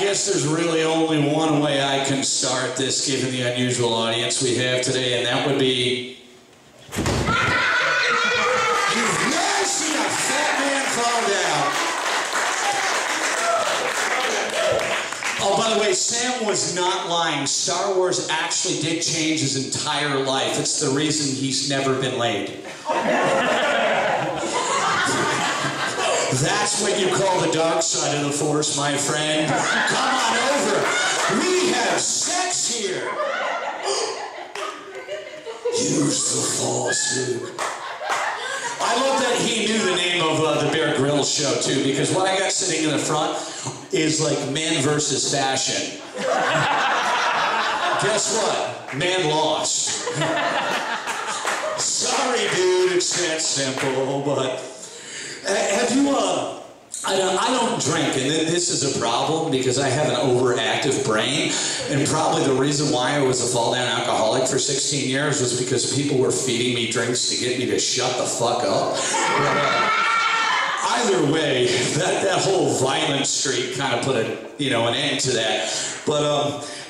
guess there's really only one way I can start this, given the unusual audience we have today, and that would be... You've never seen a fat man fall down. Oh, by the way, Sam was not lying. Star Wars actually did change his entire life. It's the reason he's never been laid. That's what you call the dark side of the Force, my friend. Come on over. We have sex here. Use the Force, Luke. I love that he knew the name of the Bear Grylls show, too, because what I got sitting in the front is like men versus fashion. Guess what? Man lost. Sorry, dude, it's that simple, but... have you, I don't drink, and this is a problem because I have an overactive brain, and probably the reason why I was a fall-down alcoholic for 16 years was because people were feeding me drinks to get me to shut the fuck up. But, either way, that whole violent streak kind of put an end to that. But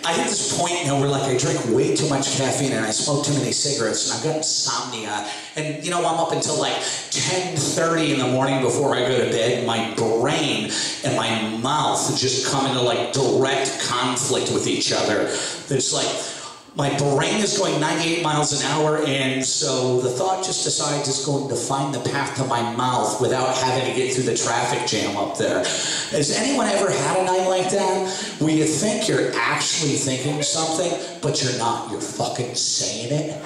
I hit this point now where like I drink way too much caffeine and I smoke too many cigarettes and I've got insomnia. And I'm up until like 10:30 in the morning before I go to bed. My brain and my mouth just come into like direct conflict with each other. It's like my brain is going 98 miles an hour, and so the thought just decides it's going to find the path to my mouth without having to get through the traffic jam up there. Has anyone ever had a night like that? Where you think you're actually thinking something, but you're not. You're fucking saying it?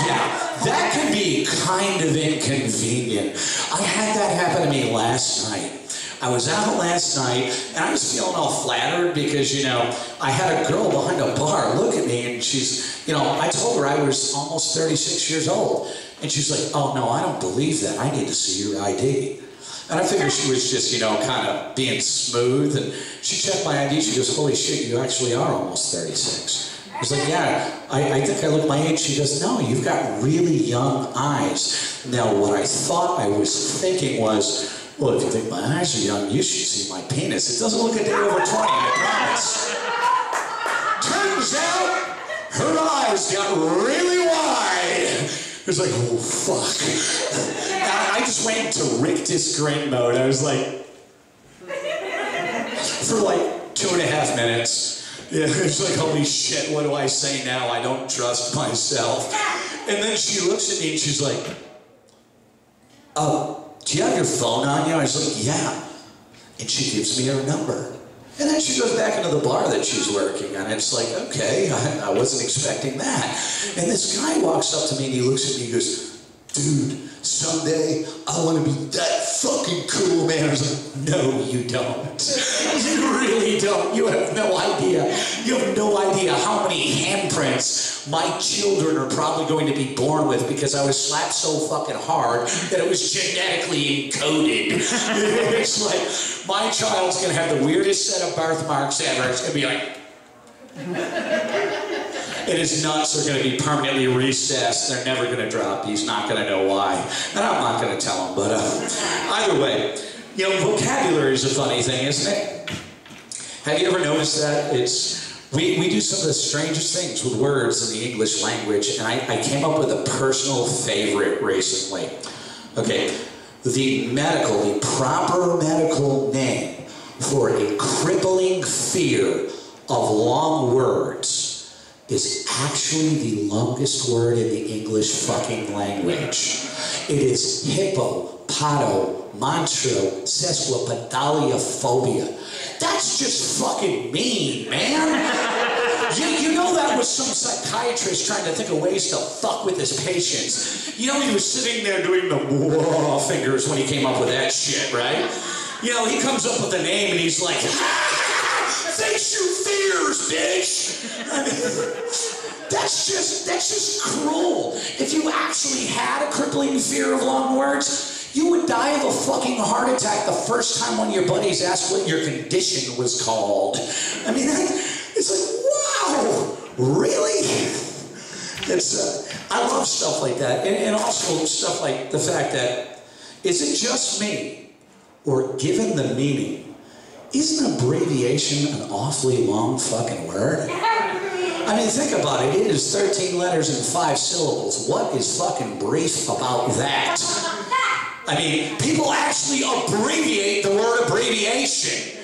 Yeah, that can be kind of inconvenient. I had that happen to me last night. I was out last night, and I was feeling all flattered because, I had a girl behind a bar look at me, and she's, I told her I was almost 36 years old. And she's like, oh, no, I don't believe that. I need to see your ID. And I figured she was just, kind of being smooth. And she checked my ID. She goes, holy shit, you actually are almost 36. I was like, yeah, I think I look my age. She goes, no, you've got really young eyes. Now, what I thought I was thinking was, well, if you think my eyes are young, you should see my penis. It doesn't look a day over 20, I promise. Turns out, her eyes got really wide. It was like, oh, fuck. And I just went into rictus grin mode. I was like, for like 2.5 minutes. Yeah, it's like, holy shit, what do I say now? I don't trust myself. And then she looks at me and she's like, do you have your phone on you? I was like, yeah. And she gives me her number. And then she goes back into the bar that she's working on. It's like, okay, I wasn't expecting that. And this guy walks up to me and he looks at me and he goes, dude, someday I want to be that fucking cool, man. I was like, no, you don't. You really don't. You have no idea. You have no idea how many handprints my children are probably going to be born with because I was slapped so fucking hard that it was genetically encoded. It's like, my child's going to have the weirdest set of birthmarks ever. It's going to be like... And his nuts are going to be permanently recessed. They're never going to drop. He's not going to know why. And I'm not going to tell him. But either way, vocabulary is a funny thing, isn't it? Have you ever noticed that? We do some of the strangest things with words in the English language. And I came up with a personal favorite recently. Okay, the proper medical name for a crippling fear of long words is actually the longest word in the English fucking language. It is hippopotamonstrosesquipedaliophobia. That's just fucking mean, man. You know that was some psychiatrist trying to think of ways to fuck with his patients. He was sitting there doing the whoa fingers when he came up with that shit, right? He comes up with a name and he's like, face your fears, bitch! I mean, that's just cruel. If you actually had a crippling fear of long words, you would die of a fucking heart attack the first time one of your buddies asked what your condition was called. I mean, it's like, wow, really? I love stuff like that. And also stuff like the fact that, is it just me, or given the meaning, isn't abbreviation an awfully long fucking word? I mean, think about it. It is 13 letters and 5 syllables. What is fucking brief about that? I mean, people actually abbreviate the word abbreviation.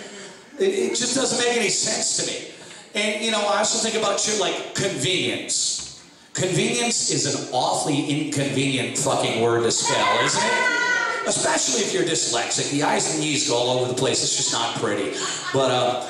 It just doesn't make any sense to me. And, you know, I also think about shit like convenience. Convenience is an awfully inconvenient fucking word to spell, isn't it? Especially if you're dyslexic. The I's and E's go all over the place. It's just not pretty. But,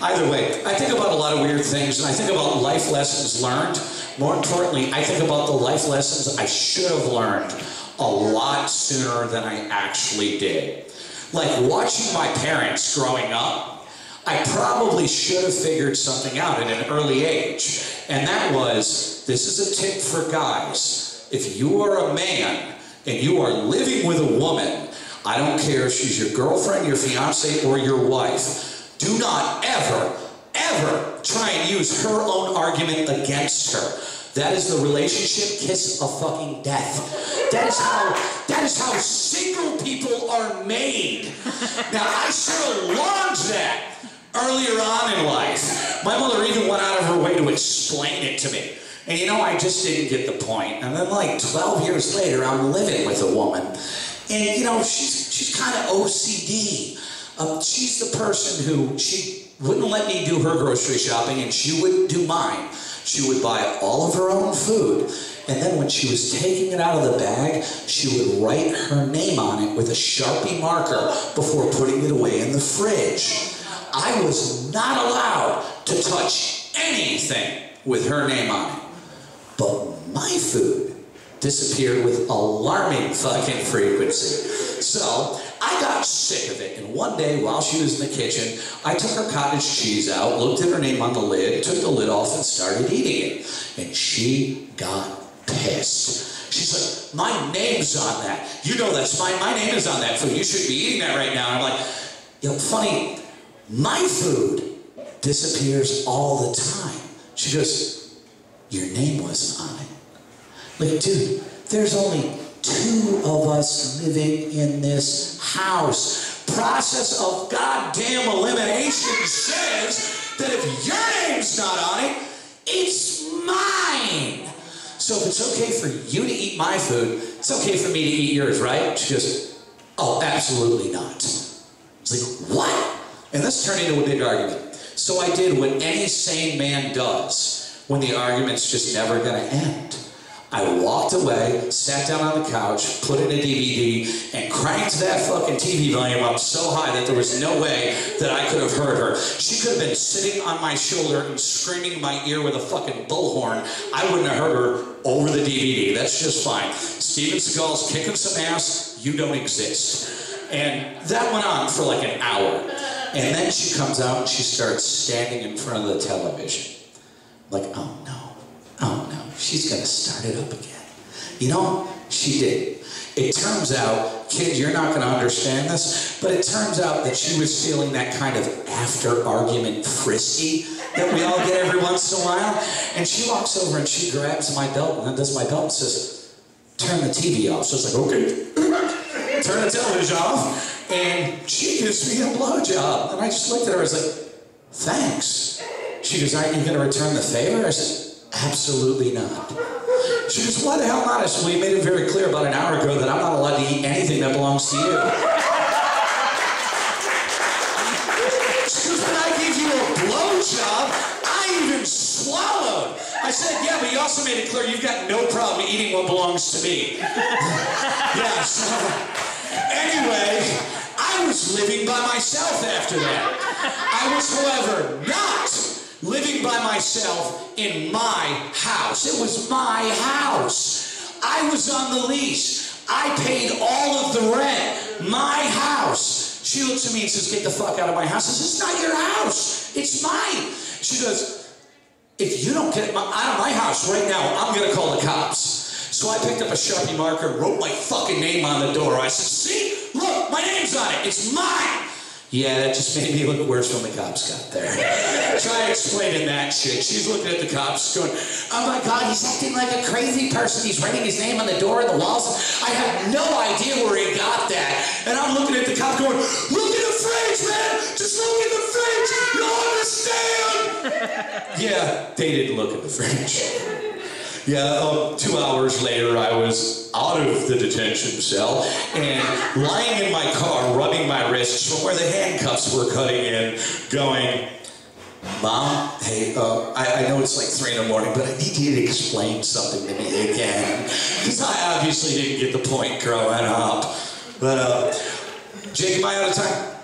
either way, I think about a lot of weird things, and I think about life lessons learned. More importantly, I think about the life lessons I should have learned a lot sooner than I actually did. Like watching my parents growing up, I probably should have figured something out at an early age. And that was, this is a tip for guys. If you are a man and you are living with a woman, I don't care if she's your girlfriend, your fiance, or your wife, do not ever, ever try and use her own argument against her. That is the relationship kiss of fucking death. That is how single people are made. Now, I should have learned that earlier on in life. My mother even went out of her way to explain it to me. And you know, I just didn't get the point. And then like 12 years later, I'm living with a woman. And you know, she's kind of OCD. She's the person who, she wouldn't let me do her grocery shopping and she wouldn't do mine. She would buy all of her own food, and then when she was taking it out of the bag, she would write her name on it with a Sharpie marker before putting it away in the fridge. I was not allowed to touch anything with her name on it. But my food disappeared with alarming fucking frequency. So I got sick of it, and one day while she was in the kitchen, I took her cottage cheese out, looked at her name on the lid, took the lid off and started eating it. And she got pissed. She's like, my name's on that. You know that's fine, my name is on that food. You should be eating that right now. And I'm like, you know, funny, my food disappears all the time. She goes, your name wasn't on it. Like, dude, there's only 2 of us living in this house. Process of goddamn elimination says that if your name's not on it, it's mine. So if it's okay for you to eat my food, it's okay for me to eat yours, right? She goes, oh, absolutely not. It's like, what? And this turned into a big argument. So I did what any sane man does when the argument's just never gonna end. I walked away, sat down on the couch, put in a DVD, and cranked that fucking TV volume up so high that there was no way that I could have heard her. She could have been sitting on my shoulder and screaming in my ear with a fucking bullhorn. I wouldn't have heard her over the DVD. That's just fine. Steven Seagal's kicking some ass. You don't exist. And that went on for like an hour. And then she comes out and she starts standing in front of the television. Like, oh no. Oh no, she's gonna start it up again. You know, she did. It turns out, kid, you're not gonna understand this, but it turns out that she was feeling that kind of after-argument frisky that we all get every once in a while. And she walks over and she grabs my belt and undoes my belt and says, turn the TV off. So it's like, okay, turn the television off. And she gives me a blowjob. And I just looked at her, I was like, thanks. She goes, aren't you gonna return the favor? I said, absolutely not. She goes, why the hell not? I said, well, you made it very clear about an hour ago that I'm not allowed to eat anything that belongs to you. She goes, when I gave you a blowjob, I even swallowed. I said, yeah, but you also made it clear you've got no problem eating what belongs to me. Yeah, so anyway, I was living by myself after that. I was, however, not living by myself in my house. It was my house. I was on the lease. I paid all of the rent. My house. She looks at me and says, get the fuck out of my house. I said, it's not your house. It's mine. She goes, if you don't get out of my house right now, I'm going to call the cops. So I picked up a Sharpie marker and wrote my fucking name on the door. I said, see? Look, my name's on it. It's mine. Yeah, it just made me look worse when the cops got there. Try explaining that shit. She's looking at the cops going, oh my God, he's acting like a crazy person. He's writing his name on the door and the walls. I have no idea where he got that. And I'm looking at the cop going, look in the fridge, man! Just look in the fridge! You'll understand! Yeah, they didn't look in the fridge. Yeah, 2 hours later, I was out of the detention cell and lying in my car, rubbing my wrists from where the handcuffs were cutting in, going, Mom, hey, I know it's like 3 in the morning, but I need you to explain something to me again. Because I obviously didn't get the point growing up. But, Jake, am I out of time?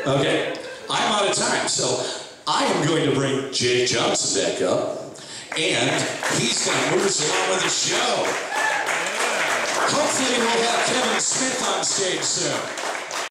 Okay, I'm out of time, so I am going to bring Jake Johnson back up. And he's going to move us along with the show. Hopefully we'll have Kevin Smith on stage soon.